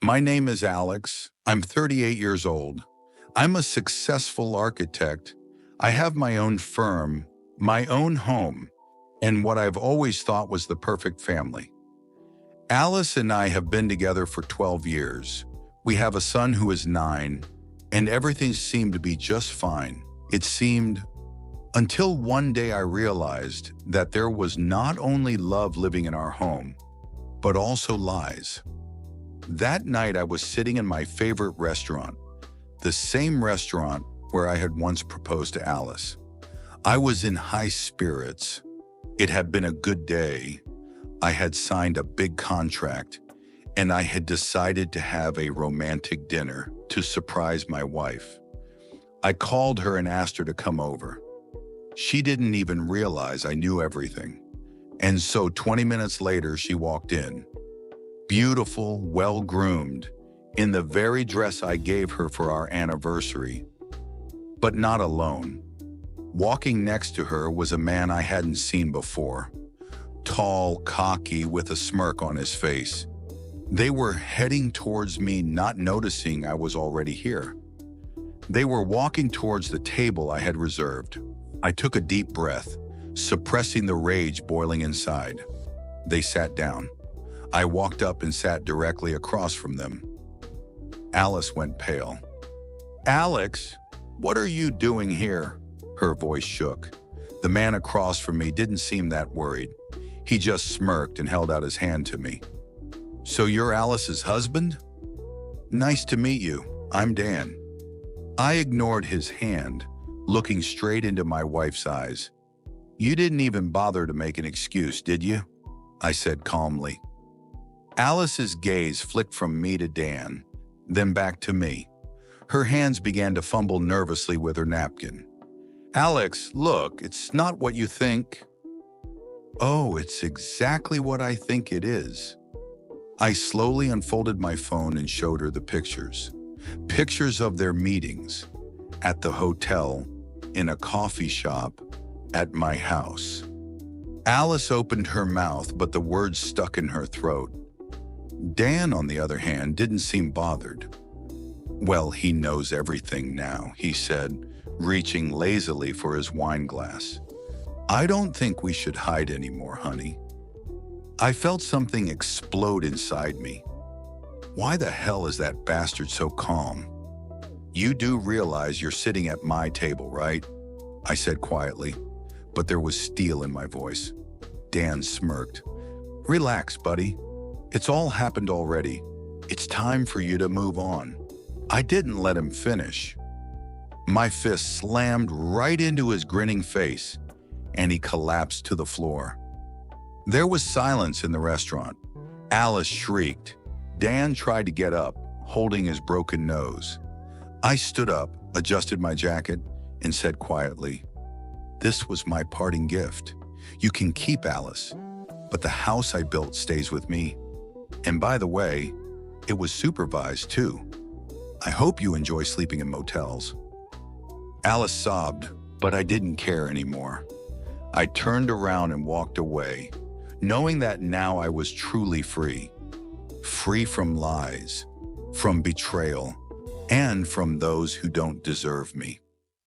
My name is Alex. I'm 38 years old. I'm a successful architect. I have my own firm, my own home, and what I've always thought was the perfect family. Alice and I have been together for 12 years. We have a son who is 9, and everything seemed to be just fine. It seemed until one day I realized that there was not only love living in our home, but also lies. That night I was sitting in my favorite restaurant, the same restaurant where I had once proposed to Alice. I was in high spirits. It had been a good day. I had signed a big contract, and I had decided to have a romantic dinner to surprise my wife. I called her and asked her to come over. She didn't even realize I knew everything. And so 20 minutes later, she walked in. Beautiful, well-groomed, in the very dress I gave her for our anniversary. But not alone. Walking next to her was a man I hadn't seen before. Tall, cocky, with a smirk on his face. They were heading towards me, not noticing I was already here. They were walking towards the table I had reserved. I took a deep breath, suppressing the rage boiling inside. They sat down. I walked up and sat directly across from them. Alice went pale. "Alex, what are you doing here?" Her voice shook. The man across from me didn't seem that worried. He just smirked and held out his hand to me. "So you're Alice's husband? Nice to meet you. I'm Dan." I ignored his hand, looking straight into my wife's eyes. "You didn't even bother to make an excuse, did you?" I said calmly. Alice's gaze flicked from me to Dan, then back to me. Her hands began to fumble nervously with her napkin. "Alex, look, it's not what you think." "Oh, it's exactly what I think it is." I slowly unfolded my phone and showed her the pictures. Pictures of their meetings, at the hotel, in a coffee shop, at my house. Alice opened her mouth, but the words stuck in her throat. Dan, on the other hand, didn't seem bothered. "Well, he knows everything now," he said, reaching lazily for his wine glass. "I don't think we should hide anymore, honey." I felt something explode inside me. Why the hell is that bastard so calm? "You do realize you're sitting at my table, right?" I said quietly, but there was steel in my voice. Dan smirked. "Relax, buddy. It's all happened already. It's time for you to move on." I didn't let him finish. My fist slammed right into his grinning face, and he collapsed to the floor. There was silence in the restaurant. Alice shrieked. Dan tried to get up, holding his broken nose. I stood up, adjusted my jacket, and said quietly, "This was my parting gift. You can keep Alice, but the house I built stays with me. And by the way, it was supervised too. I hope you enjoy sleeping in motels." Alice sobbed, but I didn't care anymore. I turned around and walked away, knowing that now I was truly free. Free from lies, from betrayal, and from those who don't deserve me.